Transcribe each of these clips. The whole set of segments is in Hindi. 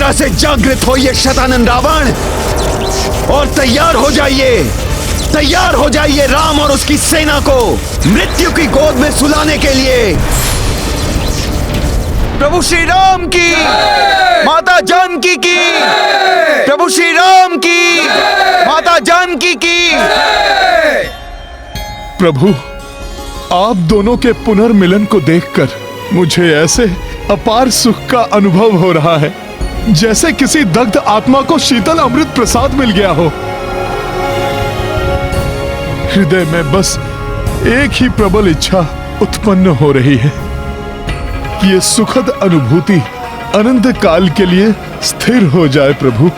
निद्रा से जागृत होइए शतानन रावण, और तैयार हो जाइए राम और उसकी सेना को मृत्यु की गोद में सुलाने के लिए। प्रभु श्री राम की, माता जानकी की, प्रभु श्री राम की, माता जानकी की। प्रभु, आप दोनों के पुनर्मिलन को देखकर मुझे ऐसे अपार सुख का अनुभव हो रहा है जैसे किसी दग्ध आत्मा को शीतल अमृत प्रसाद मिल गया हो। हृदय में बस एक ही प्रबल इच्छा उत्पन्न हो रही है कि ये सुखद अनुभूति अनंत काल के लिए स्थिर हो जाए। प्रभु,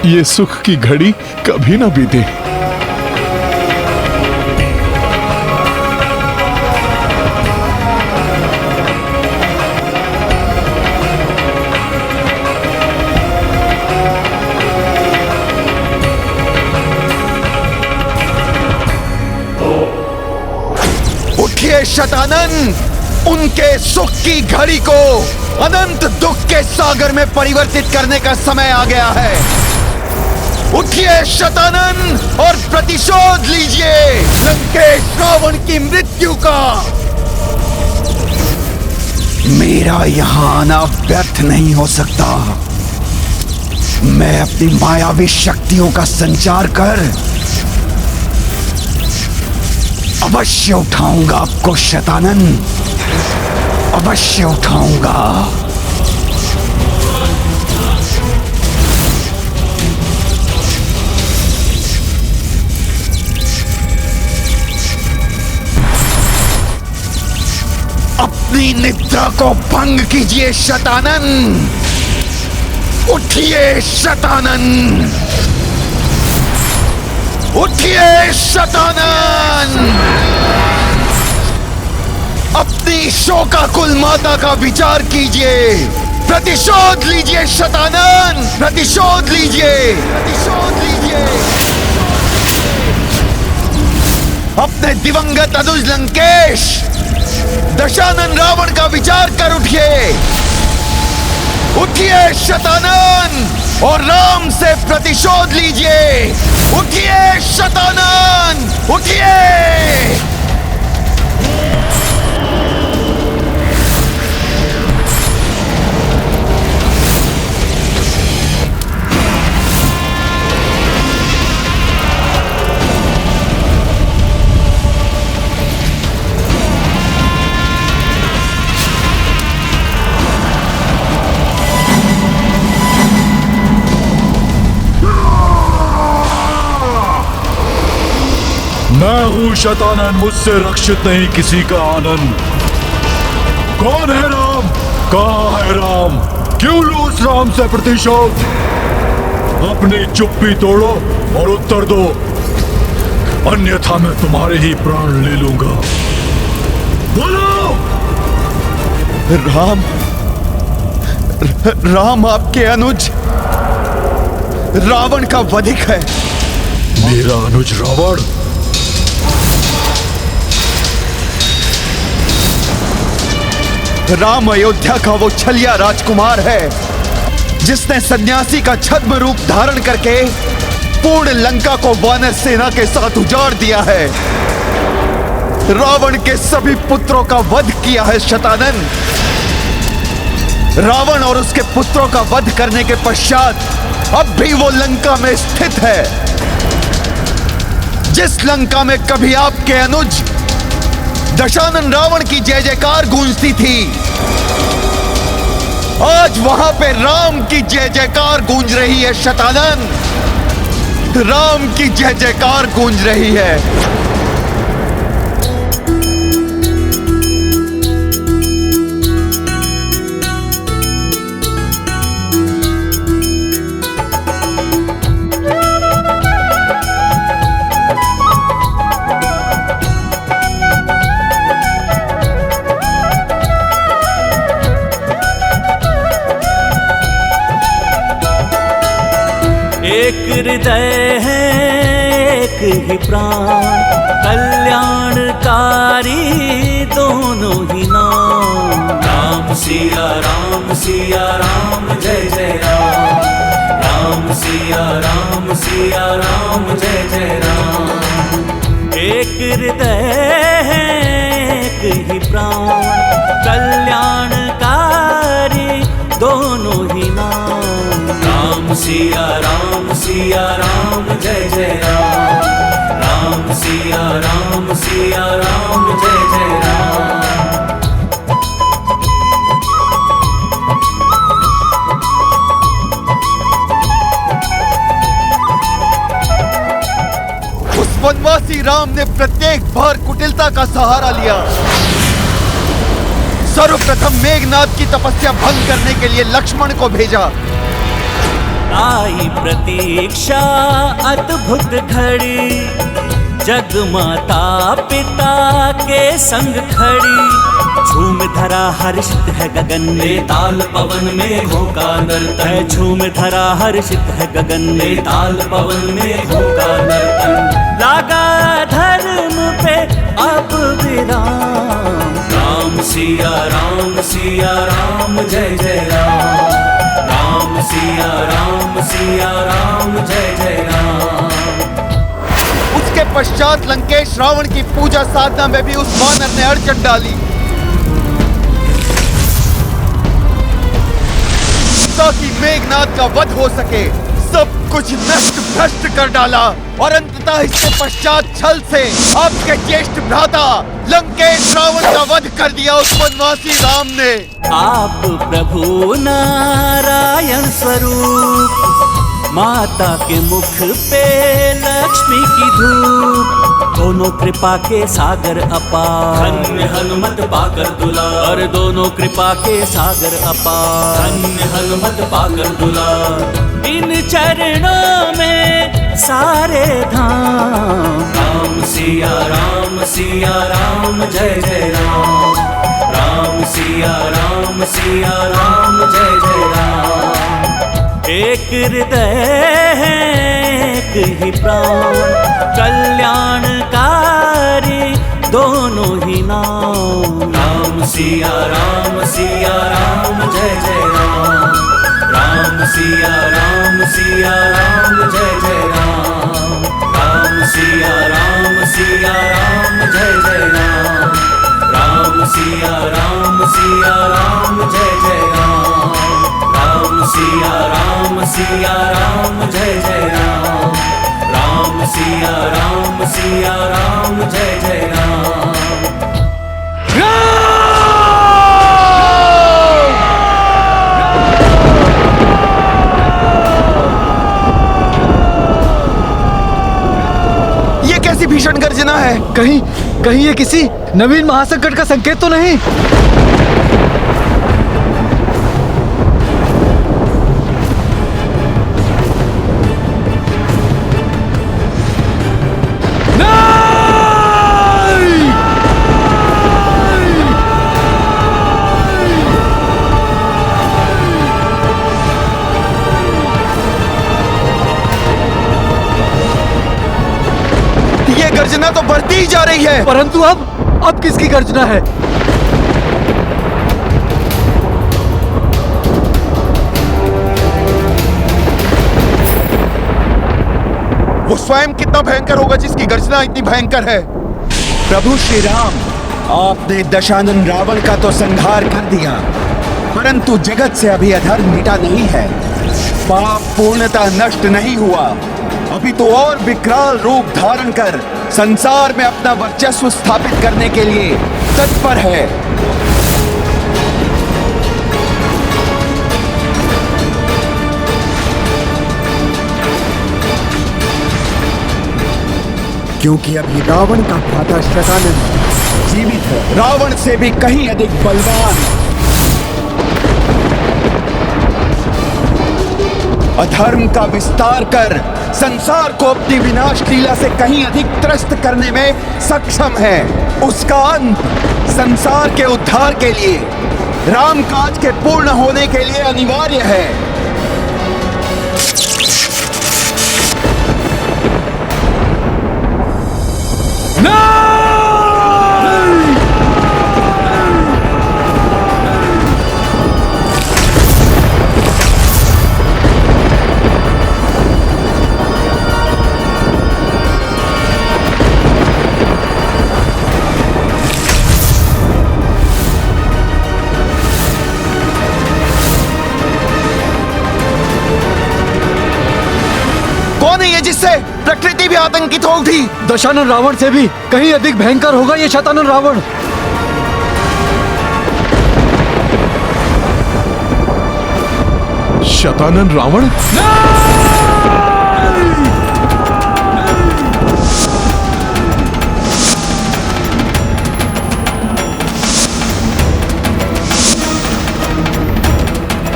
ये सुख की घड़ी कभी ना बीते। उठिए शतानन, उनके सुख की घड़ी को अनंत दुख के सागर में परिवर्तित करने का समय आ गया है। उठिए शतानन और प्रतिशोध लीजिए लंकेश रावण की मृत्यु का। मेरा यहां आना व्यर्थ नहीं हो सकता। मैं अपनी मायावी शक्तियों का संचार कर अवश्य उठाऊंगा आपको शतानन, अवश्य उठाऊंगा। अपनी निद्रा को भंग कीजिए शतानन, उठिए शतानन, उठिए शतानन। अपनी शोकाकुल माता का विचार कीजिए, प्रतिशोध लीजिए शतानन, प्रतिशोध लीजिए, प्रतिशोध लीजिए। अपने दिवंगत अनुज लंकेश दशानन रावण का विचार कर उठिए, उठिए शतानन और राम से प्रतिशोध लीजिए। उठिए शतानन, उठिए। मैं हूं शतानन, मुझसे रक्षित नहीं किसी का आनंद। कौन है राम? कहां है राम? क्यों लूं उस राम से प्रतिशोध? अपनी चुप्पी तोड़ो और उत्तर दो, अन्यथा मैं तुम्हारे ही प्राण ले लूंगा। बोलो। राम आपके अनुज रावण का वधिक है। मेरा अनुज रावण? राम अयोध्या का वो छलिया राजकुमार है जिसने सन्यासी का छद्म रूप धारण करके पूर्ण लंका को वानर सेना के साथ उजाड़ दिया है। रावण के सभी पुत्रों का वध किया है शतानन। रावण और उसके पुत्रों का वध करने के पश्चात अब भी वो लंका में स्थित है। जिस लंका में कभी आपके अनुज दशानन रावण की जय जयकार गूंजती थी, आज वहां पे राम की जय जयकार गूंज रही है शतानन। राम की जय जयकार गूंज रही है। एक हृदय है एक ही प्राण, कल्याणकारी दोनों ही नाम। राम सिया राम जय दोनों ही नाम। राम सिया राम जय जय राम। राम सिया राम जय जय राम। उस वनवासी राम ने प्रत्येक बार कुटिलता का सहारा लिया। सर्वप्रथम मेघनाद की तपस्या भंग करने के लिए लक्ष्मण को भेजा। आई प्रतीक्षा अद्भुत घड़ी, जग माता पिता के संग खड़ी। झूम धरा हर्षित है गगन में, ताल पवन में घोंका नर्तन। झूम धरा हर्षित है गगन में, ताल पवन में घोंका नर्तन। लागा धर्म पे अब विराम। राम सिया राम जय जय राम। राम सिया राम जय जय राम। उसके पश्चात लंकेश रावण की पूजा साधना में भी उस वानर ने अड़चन डाली, ताकि मेघनाद का वध हो सके। सब कुछ नष्ट भ्रष्ट कर डाला और अंततः इसके पश्चात छल से आपके ज्येष्ठ भ्राता लंकेश रावण का वध कर दिया उस वनवासी राम ने। आप प्रभु नारायण स्वरूप, माता के मुख पे लक्ष्मी की धूप। दोनों कृपा के सागर अपार, धन्य हनुमत पाकर दुलार। दोनों कृपा के सागर अपार, धन्य हनुमत पाकर दुलार। इन चरणों में सारे धाम। राम सिया राम जय जय राम। राम सिया राम जय जय राम। एक हृदय है एक ही प्राण, कल्याणकारी दोनों ही नाम। राम सिया राम जय जय राम। राम सिया राम जय जय राम। राम सिया राम जय जय राम। राम सिया राम जय जय राम। राम सिया राम जय जय राम। राम सिया राम जय जय राम। ये कैसी भीषण गर्जना है? कहीं ये किसी नवीन महासंकट का संकेत तो नहीं? गर्जना तो बढ़ती ही जा रही है। परंतु अब किसकी गर्जना है? वो स्वयं कितना भयंकर होगा जिसकी गर्जना इतनी भयंकर है। प्रभु श्री राम, आपने दशानन रावण का तो संहार कर दिया, परंतु जगत से अभी अधर्म मिटा नहीं है। पाप पूर्णतः नष्ट नहीं हुआ, अभी तो और विकराल रूप धारण कर संसार में अपना वर्चस्व स्थापित करने के लिए तत्पर है। क्योंकि अभी रावण का भ्राता शतानन जीवित है, रावण से भी कहीं अधिक बलवान। अधर्म का विस्तार कर संसार को अपनी विनाश लीला से कहीं अधिक त्रस्त करने में सक्षम है। उसका अंत संसार के उद्धार के लिए, रामकाज के पूर्ण होने के लिए अनिवार्य है। कौन है ये जिससे प्रकृति भी आतंकित हो उठी? दशानन रावण से भी कहीं अधिक भयंकर होगा ये शतानन रावण। शतानन रावण?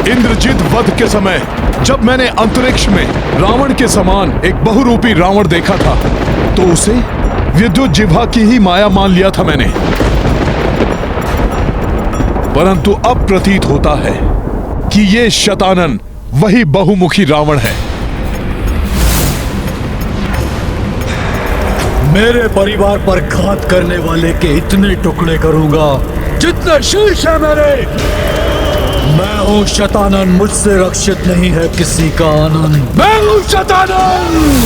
इंद्रजीत वध के समय जब मैंने अंतरिक्ष में रावण के समान एक बहुरूपी रावण देखा था तो उसे विद्युत जिह्वा की ही माया मान लिया था मैंने। परंतु अब प्रतीत होता है कि ये शतानन वही बहुमुखी रावण है। मेरे परिवार पर घात करने वाले के इतने टुकड़े करूंगा जितने शीश है मेरे। मैं हूं शतानन, मुझसे रक्षित नहीं है किसी का आनंद। मैं हूं शतानन।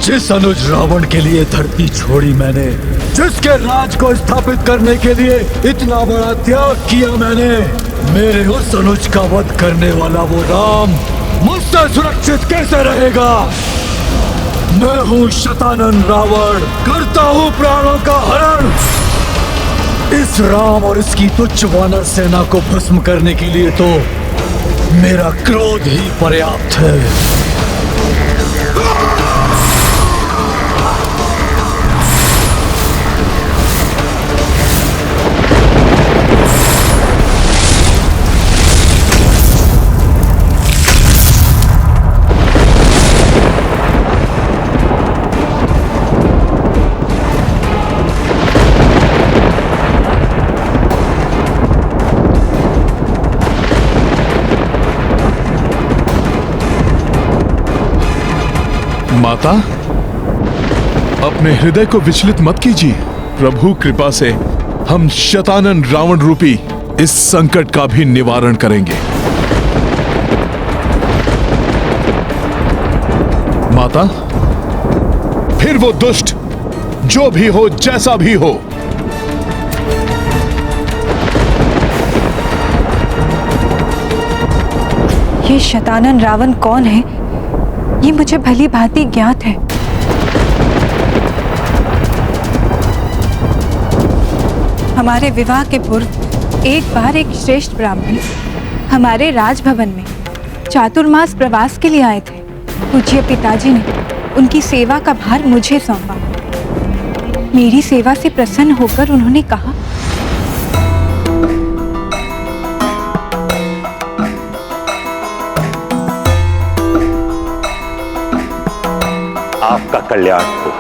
जिस अनुज रावण के लिए धरती छोड़ी मैंने, जिसके राज को स्थापित करने के लिए इतना बड़ा त्याग किया मैंने, मेरे उस अनुज का वध करने वाला वो राम मुझसे सुरक्षित कैसे रहेगा? मैं हूं शतानन रावण, करता हूं प्राणों का हरण। इस राम और इसकी तुच्छ वानर सेना को भस्म करने के लिए तो मेरा क्रोध ही पर्याप्त है। माता, अपने हृदय को विचलित मत कीजिए। प्रभु कृपा से हम शतानन रावण रूपी इस संकट का भी निवारण करेंगे। माता, फिर वो दुष्ट जो भी हो, जैसा भी हो, ये शतानन रावण कौन है ये मुझे भली भांति ज्ञात है। हमारे विवाह के पूर्व एक बार एक श्रेष्ठ ब्राह्मण हमारे राजभवन में चातुर्मास प्रवास के लिए आए थे। पूज्य पिताजी ने उनकी सेवा का भार मुझे सौंपा। मेरी सेवा से प्रसन्न होकर उन्होंने कहा, आपका कल्याण हो।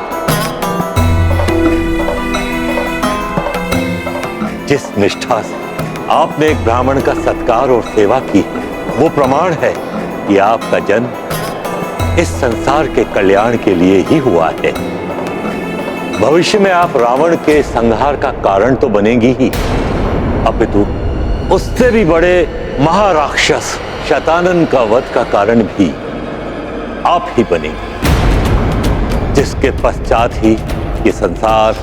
जिस निष्ठा से आपने एक ब्राह्मण का सत्कार और सेवा की, वो प्रमाण है कि आपका जन्म इस संसार के कल्याण के लिए ही हुआ है। भविष्य में आप रावण के संहार का कारण तो बनेंगी ही, अपितु उससे भी बड़े महाराक्षस शतानन का वध का कारण भी आप ही बनेंगे, जिसके पश्चात ही ये संसार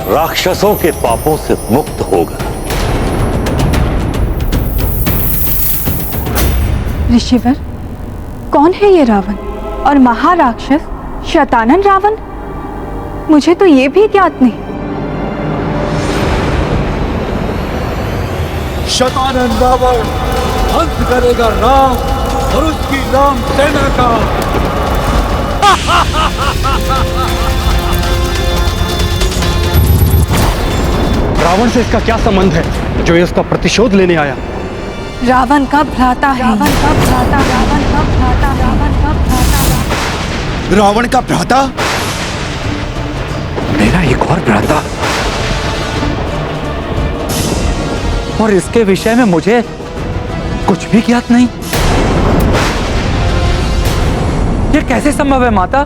राक्षसों के पापों से मुक्त होगा। ऋषिवर, कौन है ये रावण और महाराक्षस शतानन रावण? मुझे तो ये भी ज्ञात नहीं। शतानन रावण अंत करेगा राम और उसकी राम सेना का। रावण से इसका क्या संबंध है जो ये उसका प्रतिशोध लेने आया? रावण का भ्राता है। रावण का भ्राता, रावण का भ्राता, रावण का भ्राता। रावण का भ्राता? मेरा एक और भ्राता, और इसके विषय में मुझे कुछ भी ज्ञात नहीं। ये कैसे संभव है माता?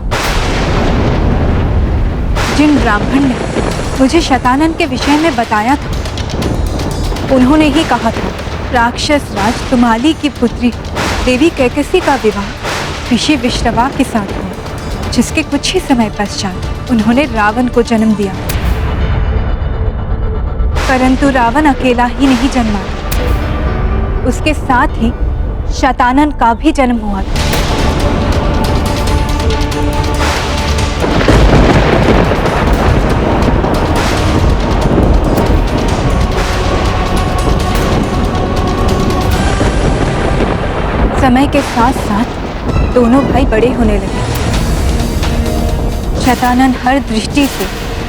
जिन ब्राह्मण ने मुझे शतानन के विषय में बताया था, उन्होंने ही कहा था राक्षस राज तुम्हाली की पुत्री देवी कैकसी का विवाह ऋषि विश्रवा के साथ हुआ। जिसके कुछ ही समय पश्चात उन्होंने रावण को जन्म दिया। परंतु रावण अकेला ही नहीं जन्मा, उसके साथ ही शतानन का भी जन्म हुआ था। समय के साथ साथ दोनों भाई बड़े होने लगे। शतानन हर दृष्टि से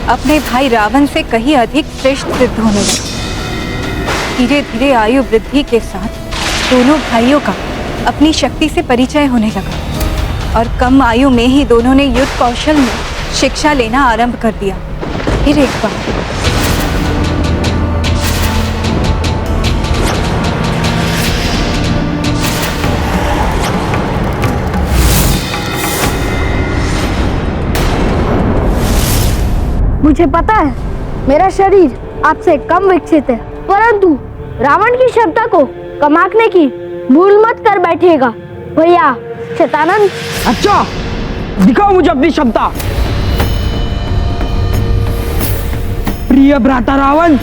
अपने भाई रावण से कहीं अधिक श्रेष्ठ सिद्ध होने लगा। धीरे धीरे आयु वृद्धि के साथ दोनों भाइयों का अपनी शक्ति से परिचय होने लगा और कम आयु में ही दोनों ने युद्ध कौशल में शिक्षा लेना आरंभ कर दिया। फिर एक बार मुझे पता है मेरा शरीर आपसे कम विकसित है, परंतु रावण की क्षमता को कम आंकने की भूल मत कर बैठिएगा भैया शतानन। अच्छा, दिखाओ मुझे अपनी क्षमता। प्रिय भ्राता रावण,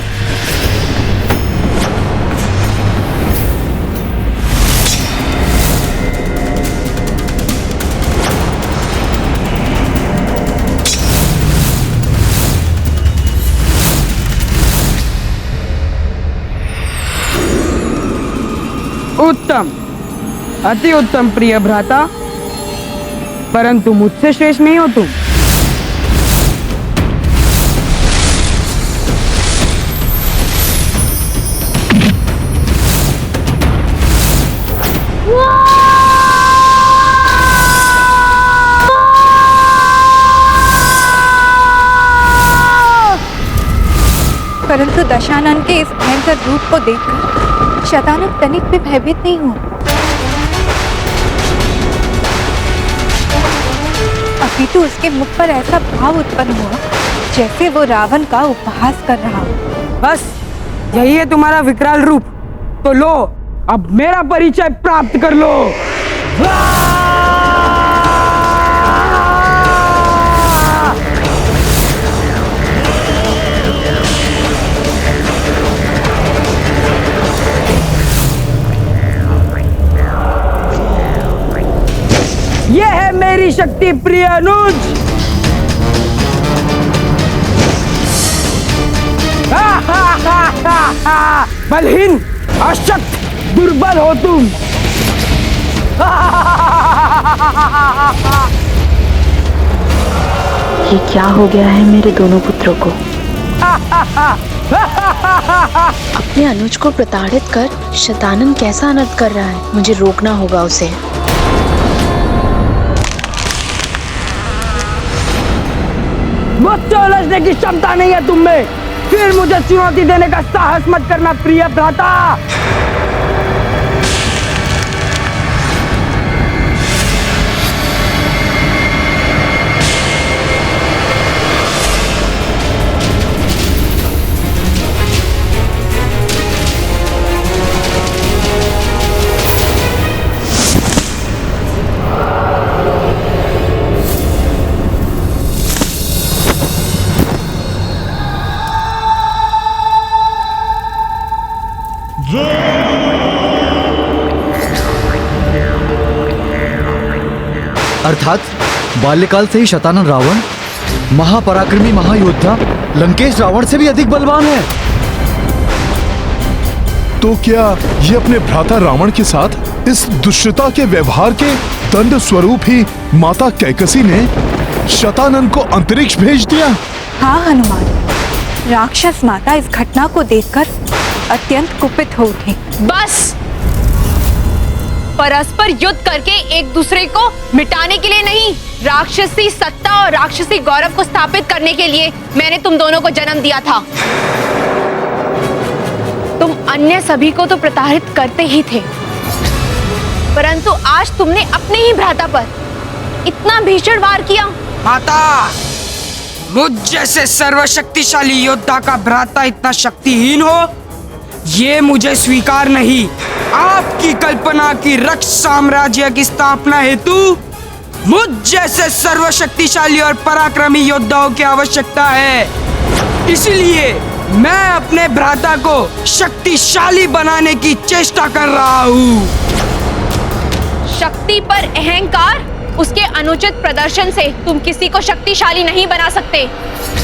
उत्तम, अति उत्तम प्रिय भ्राता, परंतु मुझसे श्रेष्ठ नहीं हो तुम। परंतु दशानन के इस भयंकर रूप को देखकर शतानन तनिक भी भयभीत नहीं हुआ। अपितु उसके मुख पर ऐसा भाव उत्पन्न हुआ जैसे वो रावण का उपहास कर रहा हो। बस यही है तुम्हारा विकराल रूप, तो लो अब मेरा परिचय प्राप्त कर लो। ये है मेरी शक्ति प्रिय अनुज। बलहीन, अशक्त, दुर्बल हो तुम। ये क्या हो गया है मेरे दोनों पुत्रों को? अपने अनुज को प्रताड़ित कर शतानन कैसा अनर्थ कर रहा है, मुझे रोकना होगा उसे। मुझसे उलझने की क्षमता नहीं है तुम में, फिर मुझे चुनौती देने का साहस मत करना प्रिय भ्राता। अर्थात बाल्यकाल से ही शतानन रावण महापराक्रमी महायोद्धा लंकेश रावण से भी अधिक बलवान है। तो क्या ये अपने भ्राता रावण के साथ इस दुष्टता के व्यवहार के दंड स्वरूप ही माता कैकसी ने शतानन को अंतरिक्ष भेज दिया? हाँ हनुमान, राक्षस माता इस घटना को देखकर अत्यंत कुपित हो उठी। बस, परस्पर युद्ध करके एक दूसरे को मिटाने के लिए नहीं, राक्षसी सत्ता और राक्षसी गौरव को स्थापित करने के लिए मैंने तुम दोनों को जन्म दिया था। तुम अन्य सभी को तो प्रताड़ित करते ही थे, परंतु आज तुमने अपने ही भ्राता पर इतना भीषण वार किया। माता, मुझ जैसे सर्वशक्तिशाली योद्धा का भ्राता इतना शक्तिहीन हो, ये मुझे स्वीकार नहीं। आपकी कल्पना की रक्ष साम्राज्य की स्थापना हेतु मुझ जैसे सर्वशक्तिशाली और पराक्रमी योद्धाओं की आवश्यकता है। इसलिए मैं अपने भ्राता को शक्तिशाली बनाने की चेष्टा कर रहा हूँ। शक्ति पर अहंकार, उसके अनुचित प्रदर्शन से तुम किसी को शक्तिशाली नहीं बना सकते।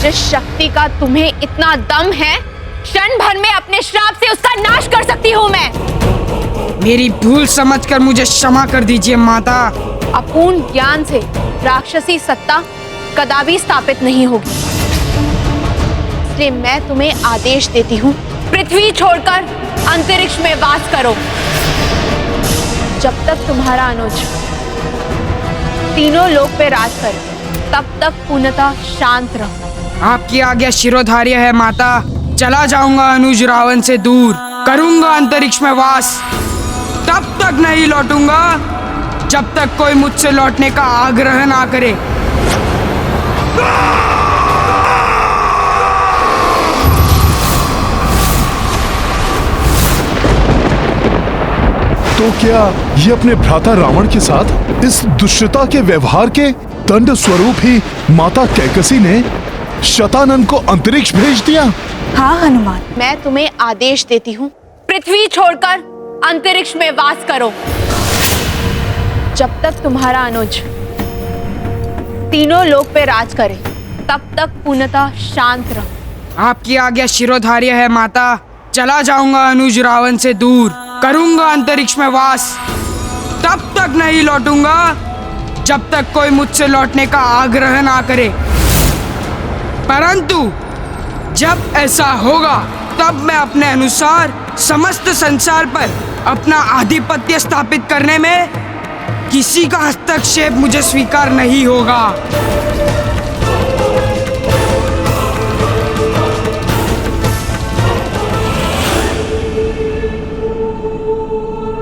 जिस शक्ति का तुम्हें इतना दम है, क्षण भर में अपने श्राप से उसका नाश कर सकती हूँ मैं। मेरी भूल समझकर मुझे क्षमा कर दीजिए माता। अपूर्ण ज्ञान से राक्षसी सत्ता कदापि स्थापित नहीं होगी। इसलिए मैं तुम्हें आदेश देती हूँ, पृथ्वी छोड़कर अंतरिक्ष में वास करो। जब तक तुम्हारा अनुज तीनों लोक पे राज करे, तब तक पूर्णतः शांत रहो। आपकी आज्ञा शिरोधार्य है माता। चला जाऊंगा अनुज रावण से दूर, करूंगा अंतरिक्ष में वास। तब तक नहीं लौटूंगा जब तक कोई मुझसे लौटने का आग्रह ना करे। तो क्या ये अपने भ्राता रावण के साथ इस दुष्टता के व्यवहार के दंड स्वरूप ही माता कैकसी ने शतानन को अंतरिक्ष भेज दिया? हाँ हनुमान। मैं तुम्हें आदेश देती हूँ, पृथ्वी छोड़कर अंतरिक्ष में वास करो। जब तक तुम्हारा अनुज तीनों लोक पे राज करे, तब तक पूर्णतः शांत रहो। आपकी आज्ञा शिरोधार्य है माता। चला जाऊंगा अनुज रावण से दूर, करूंगा अंतरिक्ष में वास। तब तक नहीं लौटूंगा जब तक कोई मुझसे लौटने का आग्रह ना करे। परंतु जब ऐसा होगा, तब मैं अपने अनुसार समस्त संसार पर अपना आधिपत्य स्थापित करने में किसी का हस्तक्षेप मुझे स्वीकार नहीं होगा।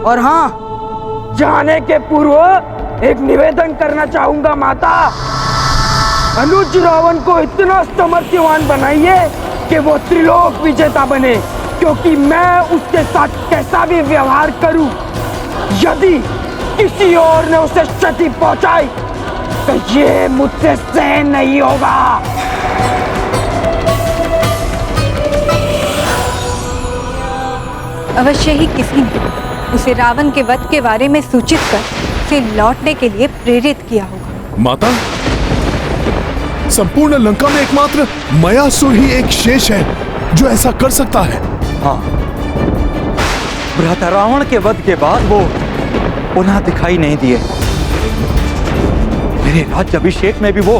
और हाँ, जाने के पूर्व एक निवेदन करना चाहूंगा माता। अनुज रावण को इतना सामर्थ्यवान बनाइए कि वो त्रिलोक विजेता बने, क्योंकि मैं उसके साथ कैसा भी व्यवहार करूं, यदि किसी और ने उसे क्षति पहुंचाई तो ये मुझसे सहन नहीं होगा। अवश्य ही किसी ने उसे रावण के वध के बारे में सूचित कर उसे लौटने के लिए प्रेरित किया होगा। माता, संपूर्ण लंका में एकमात्र मयासुर ही एक शेष है जो ऐसा कर सकता है। हाँ, भ्राता रावण के वध के बाद वो पुनः दिखाई नहीं दिए। मेरे राज्याभिषेक में भी वो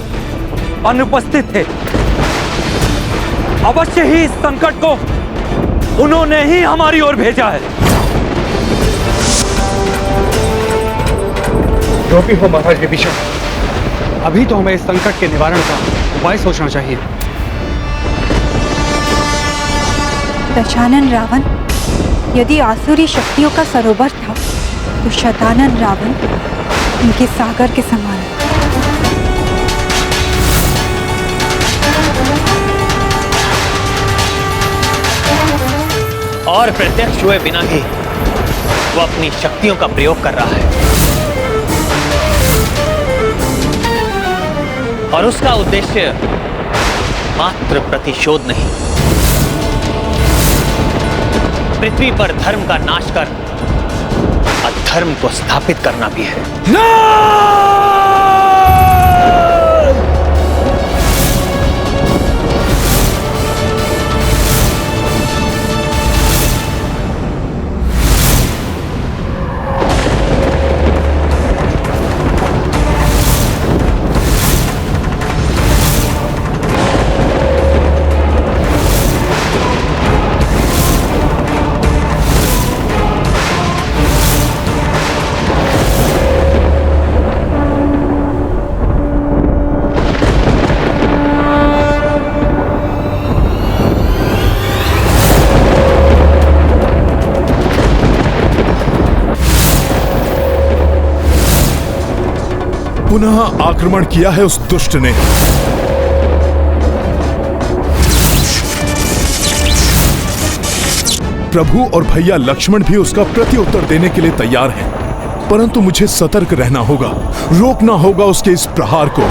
अनुपस्थित थे। अवश्य ही इस संकट को उन्होंने ही हमारी ओर भेजा है। जो भी हो महाराज विभीषण, अभी तो हमें इस संकट के निवारण का उपाय सोचना चाहिए। दशानन रावण यदि आसुरी शक्तियों का सरोवर था, तो शतानन रावण उनके सागर के समान है। और प्रत्यक्ष हुए बिना ही वो अपनी शक्तियों का प्रयोग कर रहा है, और उसका उद्देश्य मात्र प्रतिशोध नहीं, पृथ्वी पर धर्म का नाश कर अधर्म को स्थापित करना भी है। पुनः आक्रमण किया है उस दुष्ट ने। प्रभु और भैया लक्ष्मण भी उसका प्रत्युत्तर देने के लिए तैयार हैं। परंतु मुझे सतर्क रहना होगा, रोकना होगा उसके इस प्रहार को।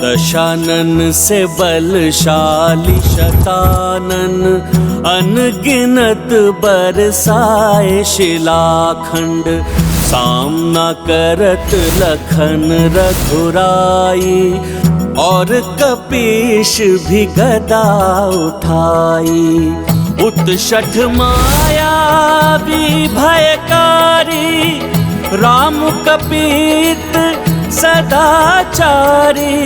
दशानन से बलशाली शतानन अनगिनत बरसाए शिलाखंड, सामना करत लखन रघुराई और कपीश भी गदा उठाई। उत्षठ माया भी भयकारी, राम कपीत सदाचारी,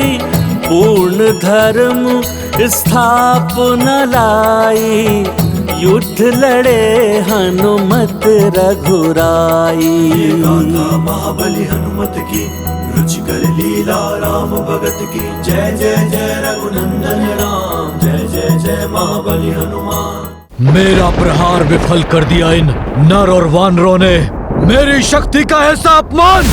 पूर्ण धर्म स्थापन लाई, युद्ध लड़े हनुमत रघुराई। महाबली हनुमत की रुचिकर लीला राम भगत की, जय जय जय रघुनंदन राम, जय जय जय महाबली हनुमान। मेरा प्रहार विफल कर दिया इन नर और वानरों ने, मेरी शक्ति का ऐसा अपमान।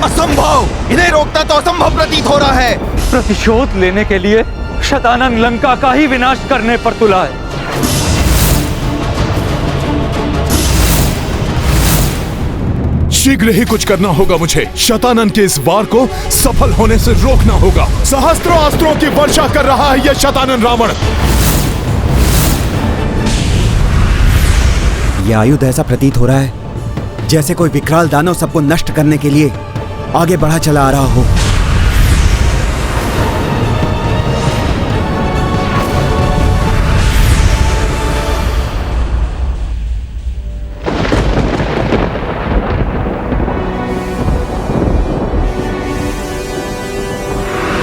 असंभव! इन्हें रोकना तो असंभव प्रतीत हो रहा है। प्रतिशोध लेने के लिए शतानन लंका का ही विनाश करने पर तुला है। शीघ्र ही कुछ करना होगा मुझे। शतानन के इस वार को सफल होने से रोकना होगा। सहस्त्रों अस्त्रों की वर्षा कर रहा है यह शतानन रावण। यह आयुध ऐसा प्रतीत हो रहा है जैसे कोई विकराल दानव सबको नष्ट करने के लिए आगे बढ़ा चला आ रहा हो।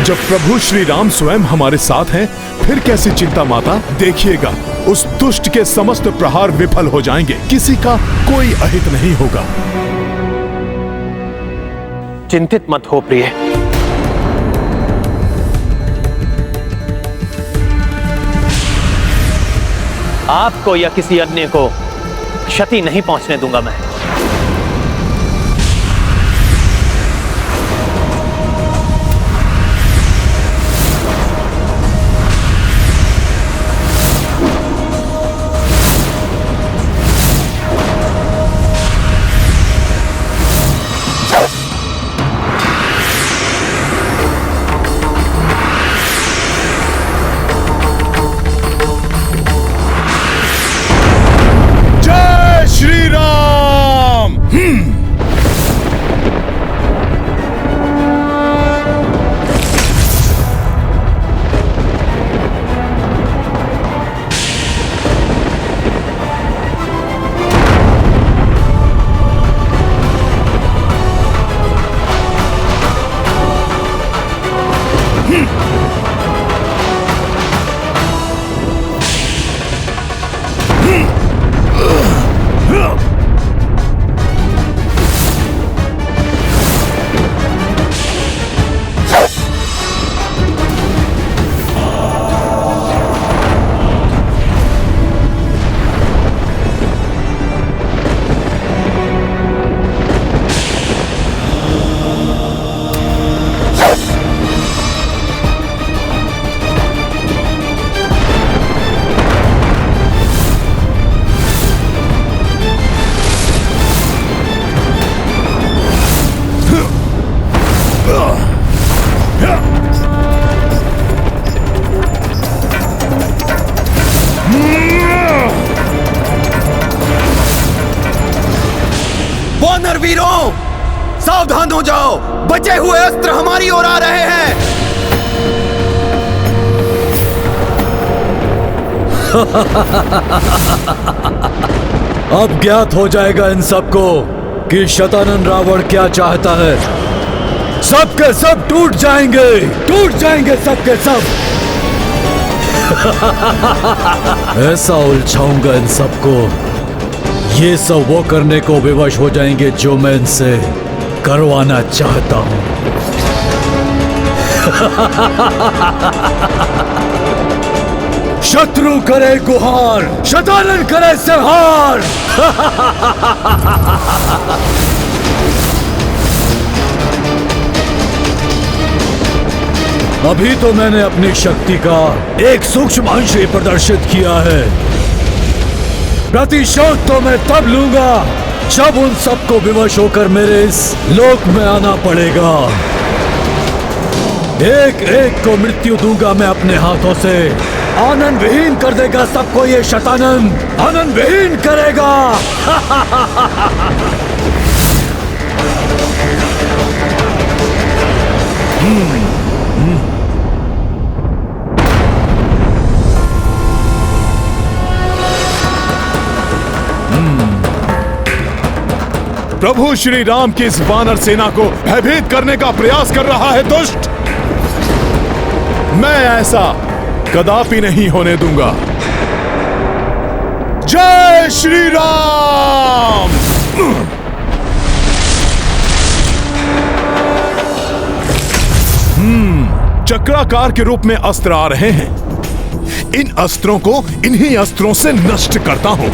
जब प्रभु श्री राम स्वयं हमारे साथ हैं, फिर कैसी चिंता माता। देखिएगा, उस दुष्ट के समस्त प्रहार विफल हो जाएंगे, किसी का कोई अहित नहीं होगा। चिंतित मत हो प्रिय, आपको या किसी अन्य को क्षति नहीं पहुंचने दूंगा मैं। श्री राम। सावधान हो जाओ, बचे हुए अस्त्र हमारी ओर आ रहे हैं। अब ज्ञात हो जाएगा इन सबको कि शतानन रावण क्या चाहता है। सबके सब टूट जाएंगे सबके सब। ऐसा उलझाऊंगा इन सबको, ये सब वो करने को विवश हो जाएंगे जो मैं इनसे करवाना चाहता हूं। शत्रु करे गुहार, शतानन करे संहार। अभी तो मैंने अपनी शक्ति का एक सूक्ष्म अंश ही प्रदर्शित किया है। प्रतिशोध तो मैं तब लूंगा जब उन सबको विवश होकर मेरे इस लोक में आना पड़ेगा। एक एक को मृत्यु दूंगा मैं अपने हाथों से। आनंद विहीन कर देगा सबको ये शतानन, आनंद विहीन करेगा। प्रभु श्री राम की इस वानर सेना को भयभीत करने का प्रयास कर रहा है दुष्ट। मैं ऐसा कदापि नहीं होने दूंगा। जय श्री राम। चक्राकार के रूप में अस्त्र आ रहे हैं। इन अस्त्रों को इन्हीं अस्त्रों से नष्ट करता हूं।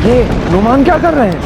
ये हनुमान क्या कर रहे हैं?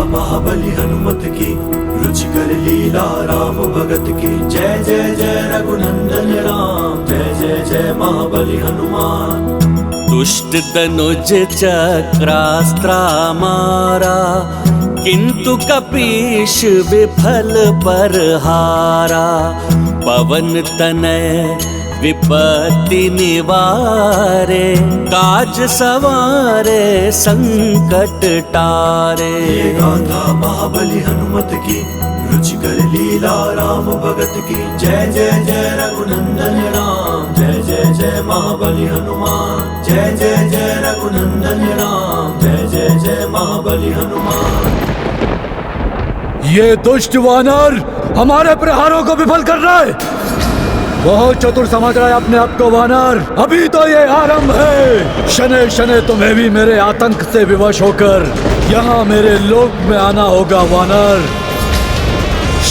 महाबली हनुमत की रुचिकर लीला राम भगत की। जय जय जय रघुनंदन राम, जय जय जय महाबली हनुमान। दुष्ट दनुज चक्रास्त्रा मारा, किंतु कपीश विफल पर हारा। पवन तनय विपत्ति निवारे, काज सवारे संकट टारे। ये गाथा महाबली हनुमत की रुचिकर लीला राम भगत की। जय जय जय रघुनंदन राम, जय जय जय महाबली हनुमान। जय जय जय रघुनंदन राम, जय जय जय महाबली हनुमान। ये दुष्ट वानर हमारे प्रहारों को विफल कर रहा है। बहुत चतुर समझ रहा है अपने आप को वानर। अभी तो ये आरंभ है। शनै शनै तुम्हें भी मेरे आतंक से विवश होकर यहाँ मेरे लोक में आना होगा वानर।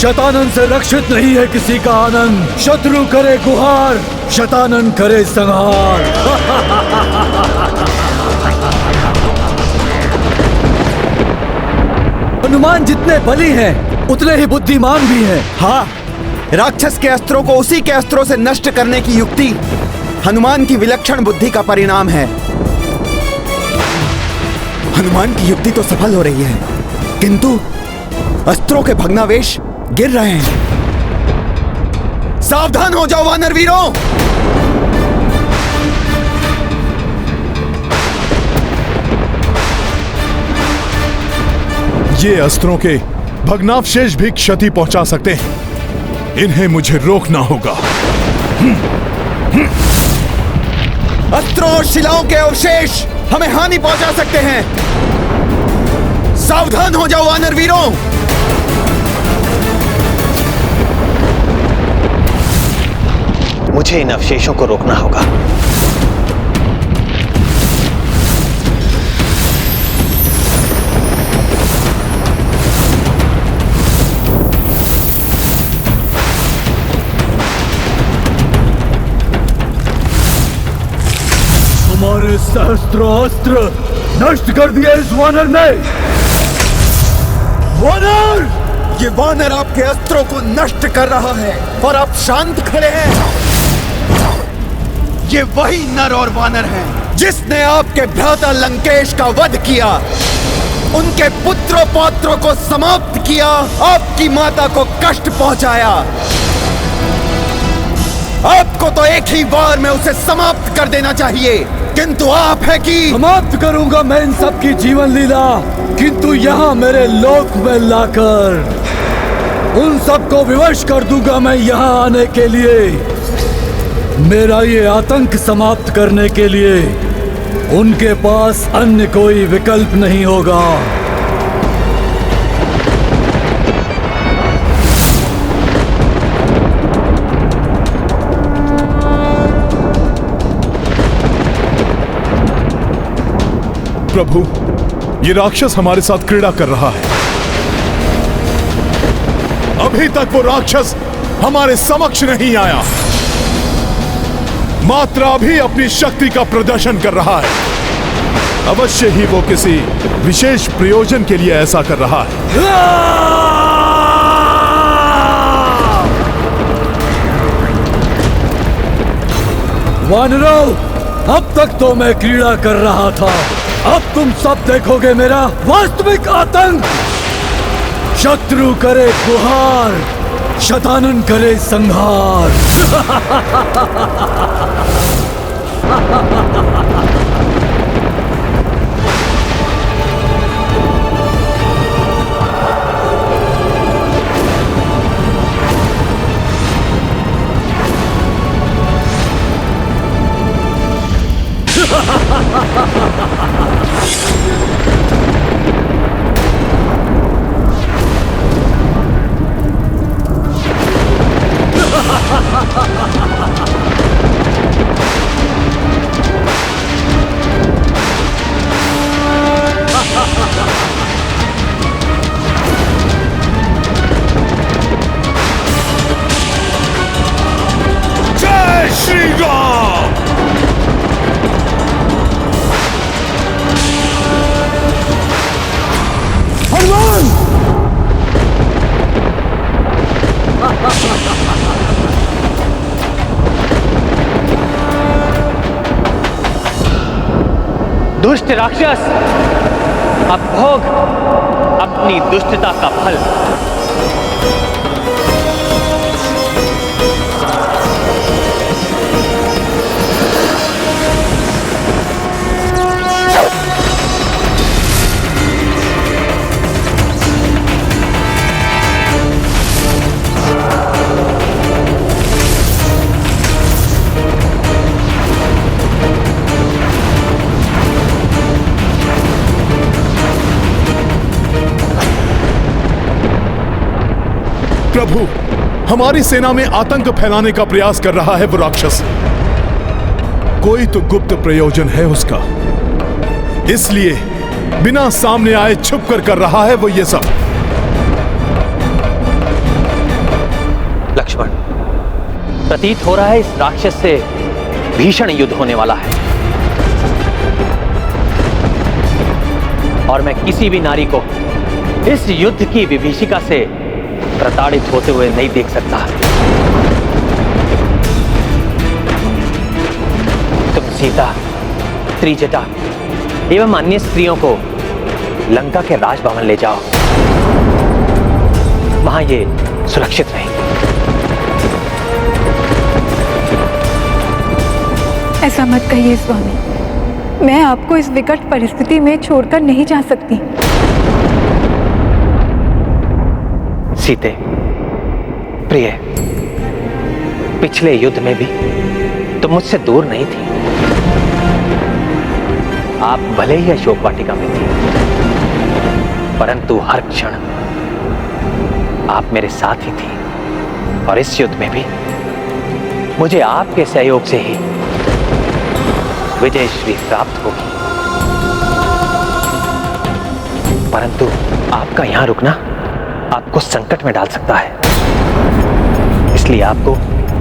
शतानन से रक्षित नहीं है किसी का आनंद। शत्रु करे गुहार, शतानन करे संहार। हनुमान जितने बली हैं उतने ही बुद्धिमान भी हैं। हाँ, राक्षस के अस्त्रों को उसी के अस्त्रों से नष्ट करने की युक्ति हनुमान की विलक्षण बुद्धि का परिणाम है। हनुमान की युक्ति तो सफल हो रही है, किंतु अस्त्रों के भग्नावेश गिर रहे हैं। सावधान हो जाओ वानर वीरों! ये अस्त्रों के भग्नावशेष भी क्षति पहुंचा सकते हैं। इन्हें मुझे रोकना होगा। अस्त्रों और शिलाओं के अवशेष हमें हानि पहुंचा सकते हैं। सावधान हो जाओ वानर वीरों! मुझे इन अवशेषों को रोकना होगा। हमारे सहस्त्र अस्त्र नष्ट कर दिए इस वानर ने। वानर! ये वानर आपके अस्त्रों को नष्ट कर रहा है और आप शांत खड़े हैं। ये वही नर और वानर है जिसने आपके भ्राता लंकेश का वध किया, उनके पुत्रों पौत्रों को समाप्त किया, आपकी माता को कष्ट पहुंचाया। आपको तो एक ही बार में उसे समाप्त कर देना चाहिए, किंतु आप है कि समाप्त करूंगा मैं इन सब की जीवन लीला, किंतु यहाँ मेरे लोक में लाकर उन सबको विवश कर दूंगा मैं यहाँ आने के लिए। मेरा ये आतंक समाप्त करने के लिए उनके पास अन्य कोई विकल्प नहीं होगा। प्रभु, ये राक्षस हमारे साथ क्रीड़ा कर रहा है। अभी तक वो राक्षस हमारे समक्ष नहीं आया, मात्र अभी अपनी शक्ति का प्रदर्शन कर रहा है। अवश्य ही वो किसी विशेष प्रयोजन के लिए ऐसा कर रहा है। वानरों, अब तक तो मैं क्रीड़ा कर रहा था, अब तुम सब देखोगे मेरा वास्तविक आतंक। शत्रु करे गुहार, शतानन करे संहार। जय श्री राम! हनुमान! दुष्ट राक्षस, अब भोग अपनी दुष्टता का फल। प्रभु, हमारी सेना में आतंक फैलाने का प्रयास कर रहा है वो राक्षस। कोई तो गुप्त प्रयोजन है उसका, इसलिए बिना सामने आए छुप कर रहा है वो ये सब। लक्ष्मण, प्रतीत हो रहा है इस राक्षस से भीषण युद्ध होने वाला है, और मैं किसी भी नारी को इस युद्ध की विभीषिका से प्रताड़ित होते हुए नहीं देख सकता। तुम सीता, त्रिजटा एवं अन्य स्त्रियों को लंका के राजभवन ले जाओ, वहां ये सुरक्षित रहेंगे। ऐसा मत कहिए स्वामी, मैं आपको इस विकट परिस्थिति में छोड़कर नहीं जा सकती। सीते, प्रिय, पिछले युद्ध में भी तुम मुझसे दूर नहीं थी। आप भले ही अशोक वाटिका में थी, परंतु हर क्षण आप मेरे साथ ही थी। और इस युद्ध में भी मुझे आपके सहयोग से ही विजय श्री प्राप्त होगी। परंतु आपका यहां रुकना आपको संकट में डाल सकता है, इसलिए आपको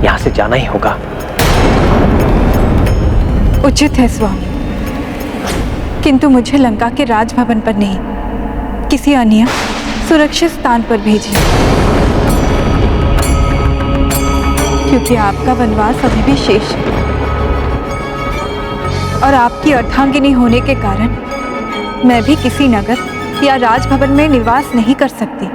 यहां से जाना ही होगा। उचित है स्वामी, किंतु मुझे लंका के राजभवन पर नहीं, किसी अन्य सुरक्षित स्थान पर भेजिए, क्योंकि आपका वनवास अभी भी शेष है और आपकी अर्धांगिनी होने के कारण मैं भी किसी नगर या राजभवन में निवास नहीं कर सकती।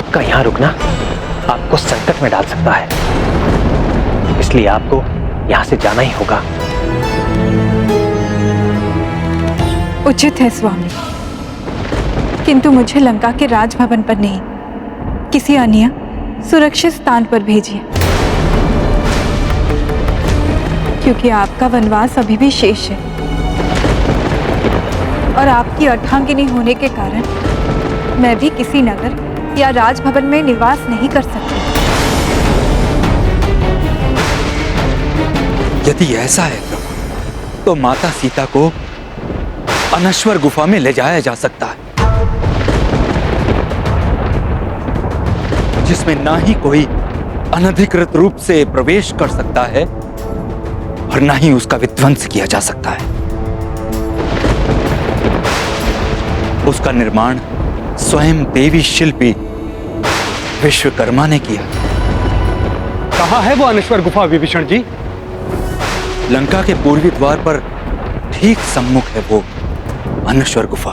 का यहां रुकना आपको संकट में डाल सकता है, इसलिए आपको यहां से जाना ही होगा। उचित है स्वामी, किंतु मुझे लंका के राजभवन पर नहीं, किसी अन्य सुरक्षित स्थान पर भेजिए, क्योंकि आपका वनवास अभी भी शेष है और आपकी अर्धांगिनी होने के कारण मैं भी किसी नगर या राजभवन में निवास नहीं कर सकती। यदि ऐसा है प्रभु, तो माता सीता को अनश्वर गुफा में ले जाया जा सकता है, जिसमें ना ही कोई अनधिकृत रूप से प्रवेश कर सकता है और ना ही उसका विध्वंस किया जा सकता है। उसका निर्माण स्वयं देवी शिल्पी विश्वकर्मा ने किया। कहाँ है वो अनश्वर गुफा विभीषण जी? लंका के पूर्वी द्वार पर ठीक सम्मुख है वो अनश्वर गुफा।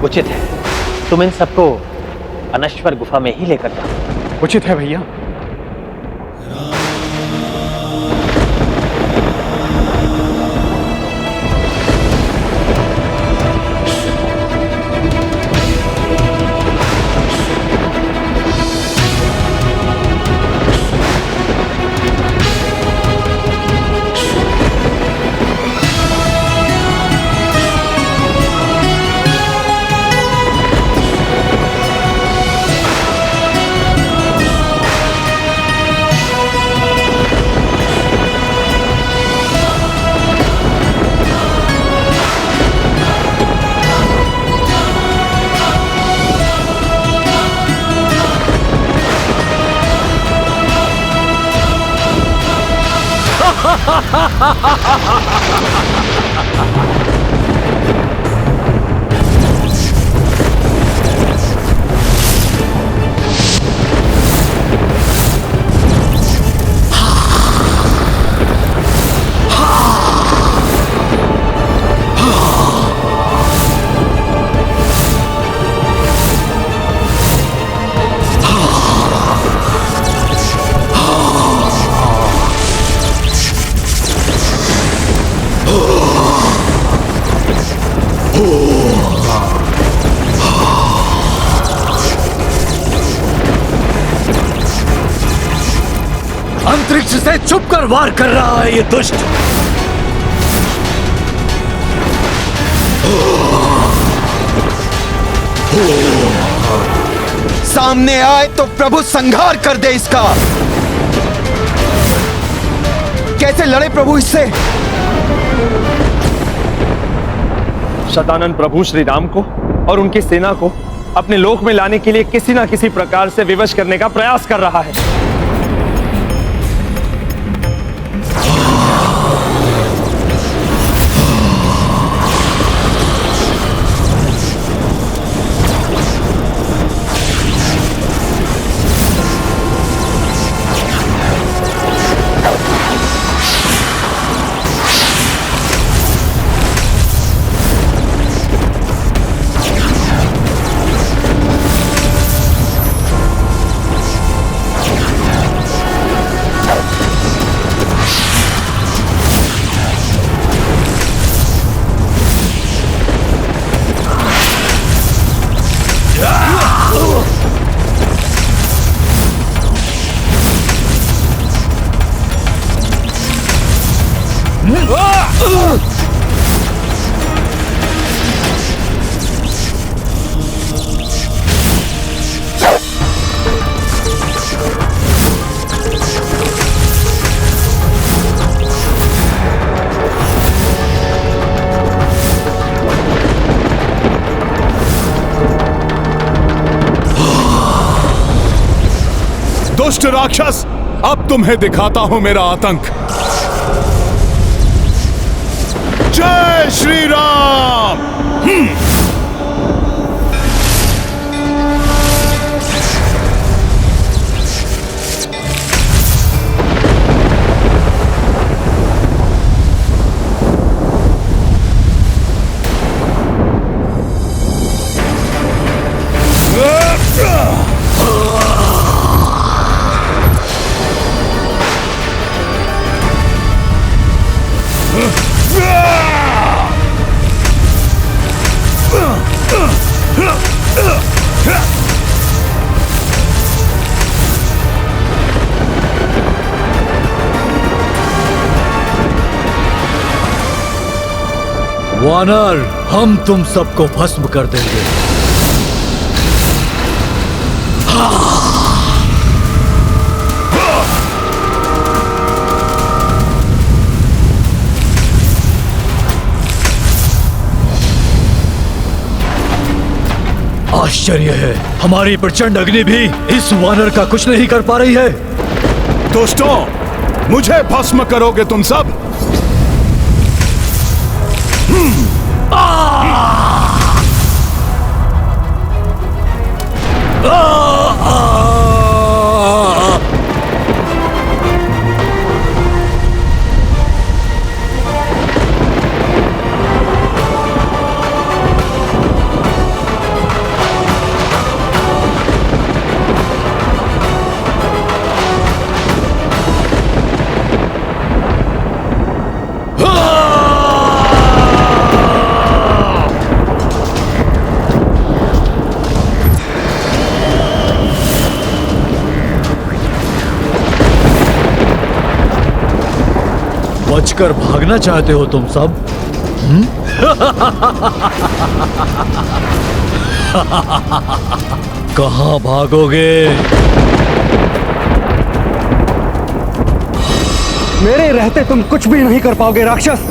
उचित है, तुम इन सबको अनश्वर गुफा में ही लेकर जाओ। उचित है भैया। अंतरिक्ष से छुपकर वार कर रहा है ये दुष्ट। सामने आए तो प्रभु संहार कर दे इसका। कैसे लड़े प्रभु इससे? शतानन प्रभु श्री राम को और उनकी सेना को अपने लोक में लाने के लिए किसी ना किसी प्रकार से विवश करने का प्रयास कर रहा है। दुष्ट राक्षस, अब तुम्हें दिखाता हूं मेरा आतंक। जय श्री राम। वानर, हम तुम सबको भस्म कर देंगे। आश्चर्य है, हमारी प्रचंड अग्नि भी इस वानर का कुछ नहीं कर पा रही है। दोस्तों, मुझे भस्म करोगे तुम सब? बचकर भागना चाहते हो तुम सब? कहां भागोगे? मेरे रहते तुम कुछ भी नहीं कर पाओगे राक्षस।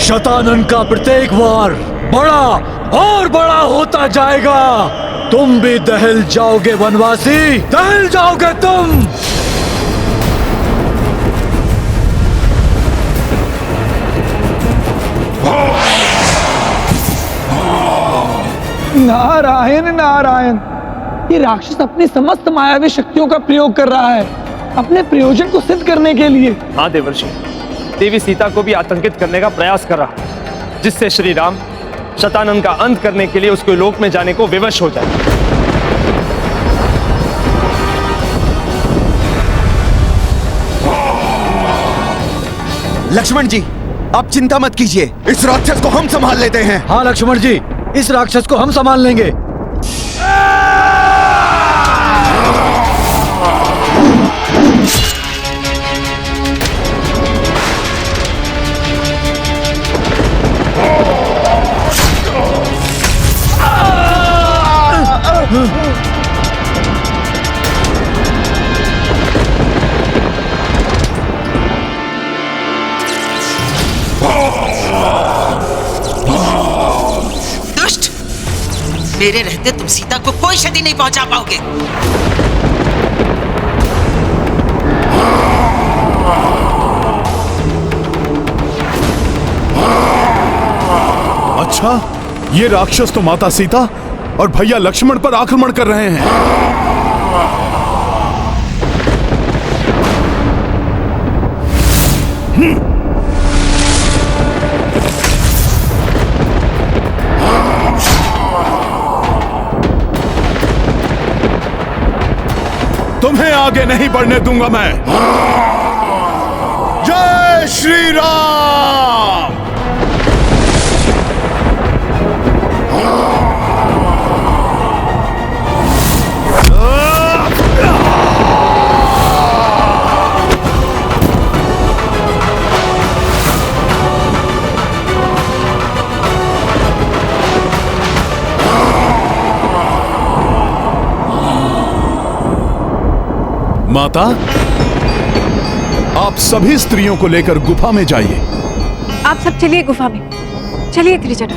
शतानन का प्रत्येक वार बड़ा और बड़ा होता जाएगा। तुम भी दहल जाओगे वनवासी, दहल जाओगे तुम। नारायण नारायण, ये राक्षस अपनी समस्त मायावी शक्तियों का प्रयोग कर रहा है अपने प्रयोजन को सिद्ध करने के लिए। हाँ देवर्षि, देवी सीता को भी आतंकित करने का प्रयास कर रहा है, जिससे श्री राम शतानन का अंत करने के लिए उसके लोक में जाने को विवश हो जाए। लक्ष्मण जी, आप चिंता मत कीजिए, इस राक्षस को हम संभाल लेते हैं। हाँ लक्ष्मण जी, इस राक्षस को हम संभाल लेंगे। दुष्ट, मेरे रहते तुम सीता को कोई क्षति नहीं पहुंचा पाओगे। अच्छा, ये राक्षस तो माता सीता और भैया लक्ष्मण पर आक्रमण कर रहे हैं। तुम्हें आगे नहीं बढ़ने दूंगा मैं। जय श्री राम। माता, आप सभी स्त्रियों को लेकर गुफा में जाइए। आप सब चलिए गुफा में। चलिए त्रिजटा।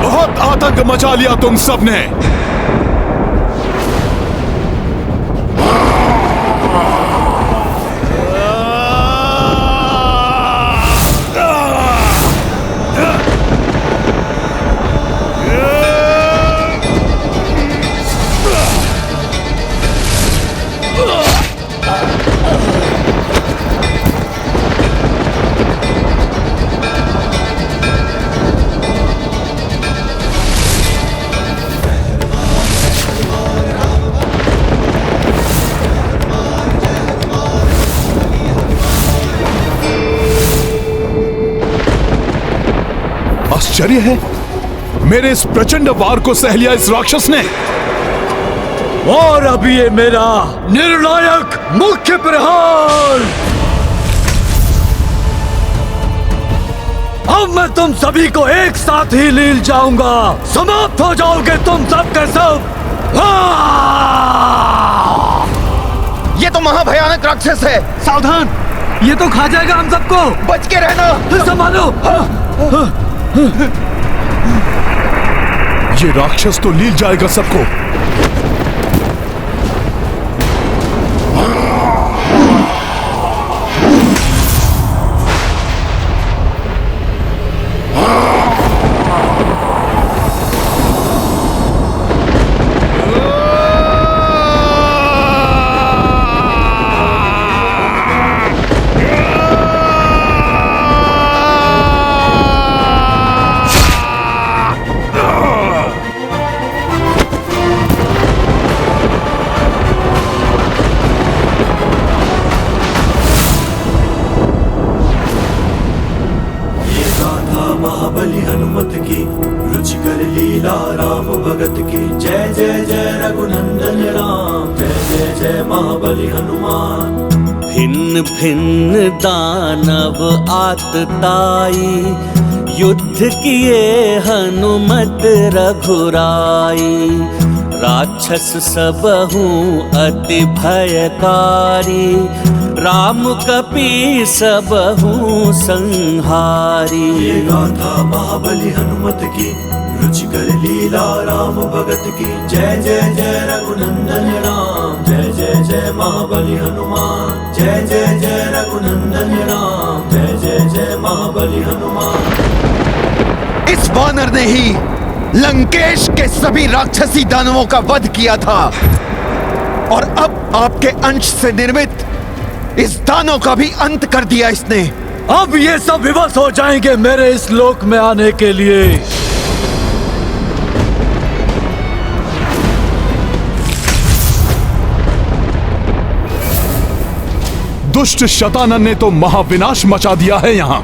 बहुत आतंक मचा लिया तुम सबने। आश्चर्य है, मेरे इस प्रचंड वार को सह लिया इस राक्षस ने। और अभी ये मेरा निर्णायक मुख्य प्रहार। अब मैं तुम सभी को एक साथ ही लील जाऊंगा। समाप्त हो जाओगे तुम सब के सब। ये तो महाभयानक राक्षस है। सावधान, ये तो खा जाएगा हम सबको। बच के रहना। संभालो। ये राक्षस तो लील जाएगा सबको। महाबली हनुमत की रुचिकर लीला राम भगत की। जय जय जय रघुनंदन राम, जय जय जय महाबली हनुमान। भिन्न भिन्न दानव आतताई, युद्ध किए हनुमत रघुराई। राक्षस सबहु अति भयकारी, राम कपि सबहु संहारी। ये गाथा महाबली हनुमत की रुचिकर लीला राम भगत की। जय जय जय रघुनंदन राम, जय जय जय महाबली हनुमान। जय जय जय रघुनंदन राम, जय जय जय महाबली हनुमान। इस वानर ने ही लंकेश के सभी राक्षसी दानवों का वध किया था और अब आपके अंश से निर्मित इस दानव का भी अंत कर दिया इसने। अब ये सब विवश हो जाएंगे मेरे इस लोक में आने के लिए। दुष्ट शतानन ने तो महाविनाश मचा दिया है यहां।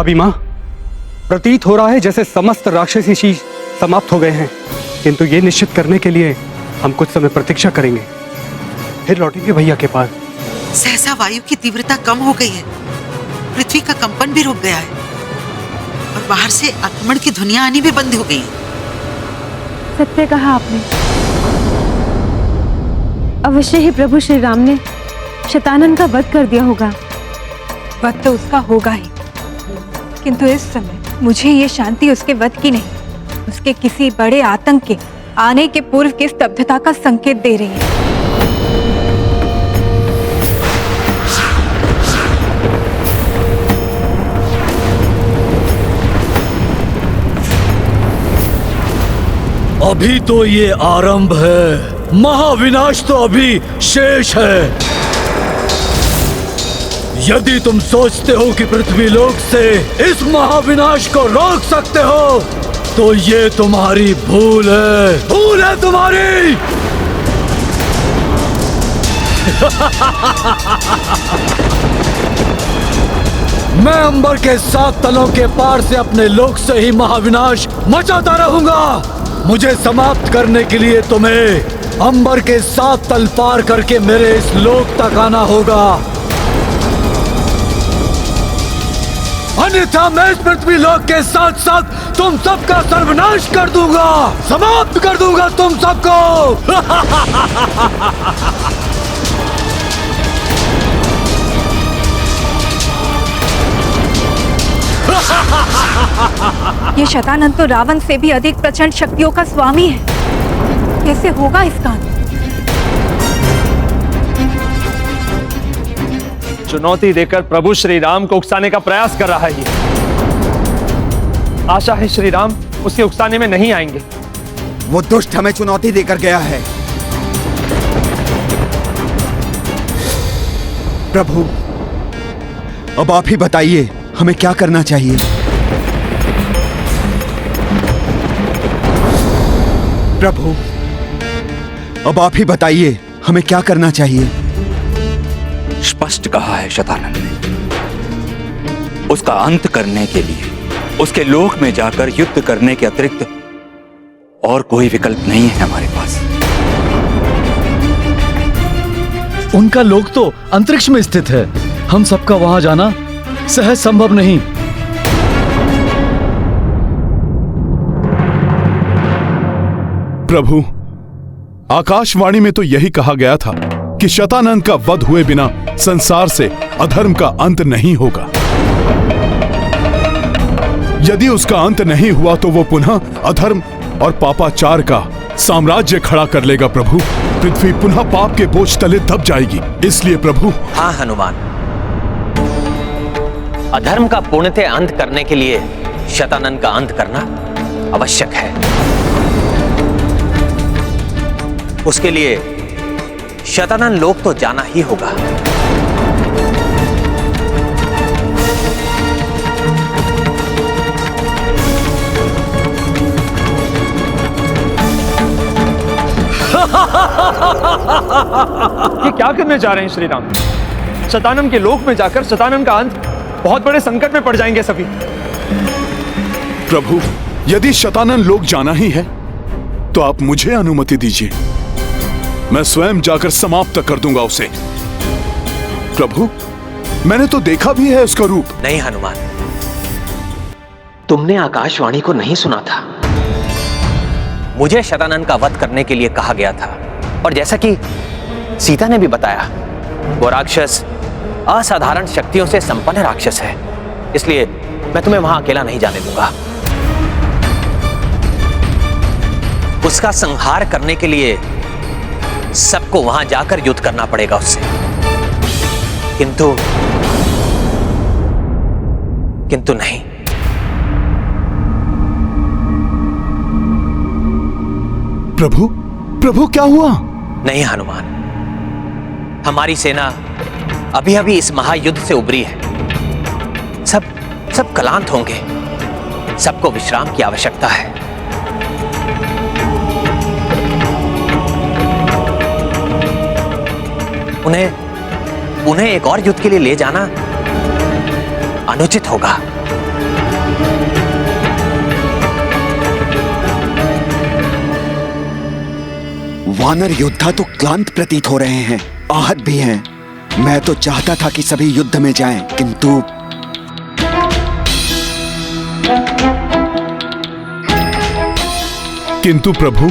भाभी माँ, प्रतीत हो रहा है जैसे समस्त राक्षसी शीश समाप्त हो गए हैं, किंतु ये निश्चित करने के लिए हम कुछ समय प्रतीक्षा करेंगे, फिर लौटेंगे भैया के पास। सहसा वायु की तीव्रता कम हो गई है, पृथ्वी का कंपन भी रुक गया है और बाहर से आक्रमण की ध्वनियां आनी भी बंद हो गई हैं। सत्य कहा आपने। अवश्य ही प्रभु श्री राम ने शतानन का वध कर दिया होगा। वध तो उसका होगा ही, किंतु इस समय मुझे ये शांति उसके वध की नहीं, उसके किसी बड़े आतंक के आने के पूर्व की स्तब्धता का संकेत दे रही है। अभी तो ये आरंभ है, महाविनाश तो अभी शेष है। यदि तुम सोचते हो कि पृथ्वी लोक से इस महाविनाश को रोक सकते हो, तो ये तुम्हारी भूल है तुम्हारी। मैं अंबर के 7 तलों के पार से अपने लोक से ही महाविनाश मचाता रहूंगा। मुझे समाप्त करने के लिए तुम्हें अंबर के 7 तल पार करके मेरे इस लोक तक आना होगा, अन्यथा मैं इस पृथ्वी लोक के साथ साथ तुम सबका सर्वनाश कर दूंगा, समाप्त कर दूंगा तुम सबको। ये शतानंद तो रावण से भी अधिक प्रचंड शक्तियों का स्वामी है, कैसे होगा इसका अंत? चुनौती देकर प्रभु श्री राम को उकसाने का प्रयास कर रहा है ये। आशा है श्री राम उसके उकसाने में नहीं आएंगे। वो दुष्ट हमें चुनौती देकर गया है। प्रभु, अब आप ही बताइए हमें क्या करना चाहिए। प्रभु, अब आप ही बताइए हमें क्या करना चाहिए। स्पष्ट कहा है शतानंद ने, उसका अंत करने के लिए उसके लोक में जाकर युद्ध करने के अतिरिक्त और कोई विकल्प नहीं है हमारे पास। उनका लोक तो अंतरिक्ष में स्थित है, हम सबका वहां जाना सहज संभव नहीं। प्रभु, आकाशवाणी में तो यही कहा गया था कि शतानंद का वध हुए बिना संसार से अधर्म का अंत नहीं होगा। यदि उसका अंत नहीं हुआ तो वो पुनः अधर्म और पापाचार का साम्राज्य खड़ा कर लेगा। प्रभु, पृथ्वी पुनः पाप के बोझ तले दब जाएगी। इसलिए प्रभु। हाँ हनुमान, अधर्म का पूर्णतः अंत करने के लिए शतानंद का अंत करना आवश्यक है। उसके लिए शतानंद लोक तो जाना ही होगा। ये क्या करने जा रहे हैं श्री राम? शतानंद के लोक में जाकर शतानंद का अंत, बहुत बड़े संकट में पड़ जाएंगे सभी। प्रभु, यदि शतानंद लोक जाना ही है तो आप मुझे अनुमति दीजिए, मैं स्वयं जाकर समाप्त कर दूंगा उसे। प्रभु, मैंने तो देखा भी है उसका रूप। नहीं हनुमान, तुमने आकाशवाणी को नहीं सुना था। मुझे शतानंद का वध करने के लिए कहा गया था, और जैसा कि सीता ने भी बताया, वो राक्षस असाधारण शक्तियों से संपन्न राक्षस है। इसलिए मैं तुम्हें वहां अकेला नहीं जाने दूंगा। उसका संहार करने के लिए सबको वहां जाकर युद्ध करना पड़ेगा उससे। किंतु नहीं, प्रभु, प्रभु क्या हुआ? नहीं हनुमान, हमारी सेना अभी अभी इस महायुद्ध से उबरी है। सब क्लांत होंगे, सबको विश्राम की आवश्यकता है। उन्हें एक और युद्ध के लिए ले जाना अनुचित होगा। वानर योद्धा तो क्लांत प्रतीत हो रहे हैं, आहत भी हैं। मैं तो चाहता था कि सभी युद्ध में जाएं, किंतु प्रभु,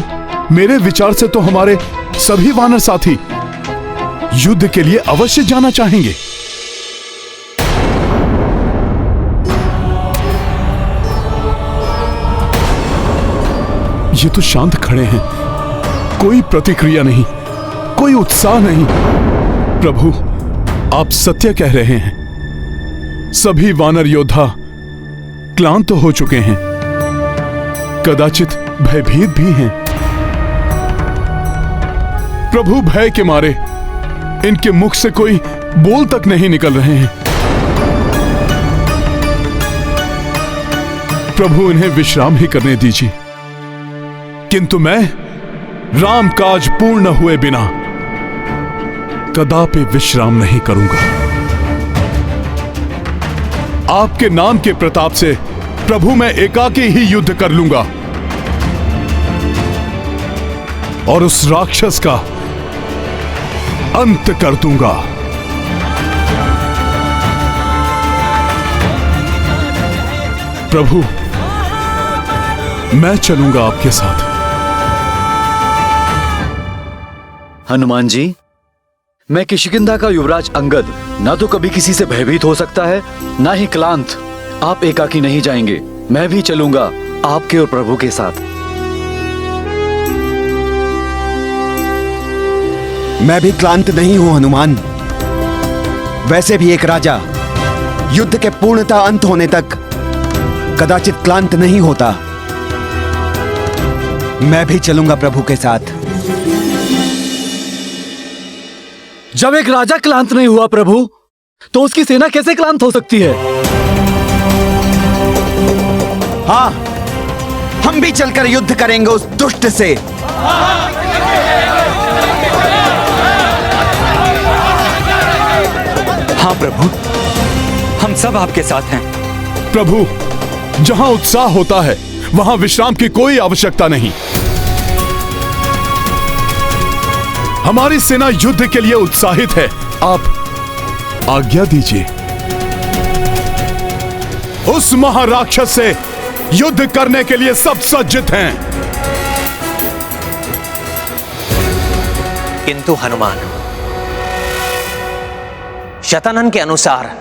मेरे विचार से तो हमारे सभी वानर साथी युद्ध के लिए अवश्य जाना चाहेंगे। ये तो शांत खड़े हैं, कोई प्रतिक्रिया नहीं, कोई उत्साह नहीं। प्रभु, आप सत्य कह रहे हैं। सभी वानर योद्धा क्लांत हो चुके हैं, कदाचित भयभीत भी हैं। प्रभु, भय के मारे इनके मुख से कोई बोल तक नहीं निकल रहे हैं। प्रभु, इन्हें विश्राम ही करने दीजिए। किंतु मैं राम काज पूर्ण हुए बिना कदापि विश्राम नहीं करूंगा। आपके नाम के प्रताप से प्रभु, मैं एकाकी ही युद्ध कर लूंगा और उस राक्षस का अंत कर दूंगा। प्रभु, मैं चलूंगा आपके साथ। हनुमान जी, मैं किष्किंधा का युवराज अंगद ना तो कभी किसी से भयभीत हो सकता है, ना ही क्लांत। आप एकाकी नहीं जाएंगे, मैं भी चलूंगा आपके और प्रभु के साथ। मैं भी क्लांत नहीं हूं हनुमान। वैसे भी एक राजा युद्ध के पूर्णतः अंत होने तक कदाचित क्लांत नहीं होता। मैं भी चलूंगा प्रभु के साथ। जब एक राजा क्लांत नहीं हुआ प्रभु, तो उसकी सेना कैसे क्लांत हो सकती है? हाँ, हम भी चलकर युद्ध करेंगे उस दुष्ट से। हाँ प्रभु, हम सब आपके साथ हैं। प्रभु, जहां उत्साह होता है वहां विश्राम की कोई आवश्यकता नहीं। हमारी सेना युद्ध के लिए उत्साहित है। आप आज्ञा दीजिए। उस महाराक्षस से युद्ध करने के लिए सब सज्जित हैं। किंतु हनुमान, शतानन के अनुसार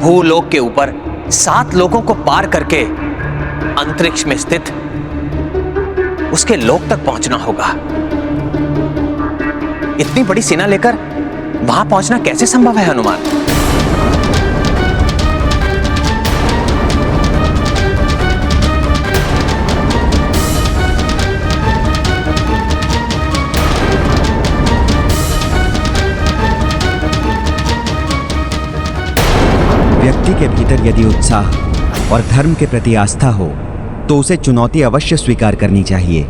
भूलोक के ऊपर 7 लोकों को पार करके अंतरिक्ष में स्थित उसके लोक तक पहुंचना होगा। इतनी बड़ी सेना लेकर वहां पहुंचना कैसे संभव है हनुमान? व्यक्ति के भीतर यदि उत्साह और धर्म के प्रति आस्था हो तो उसे चुनौती अवश्य स्वीकार करनी चाहिए।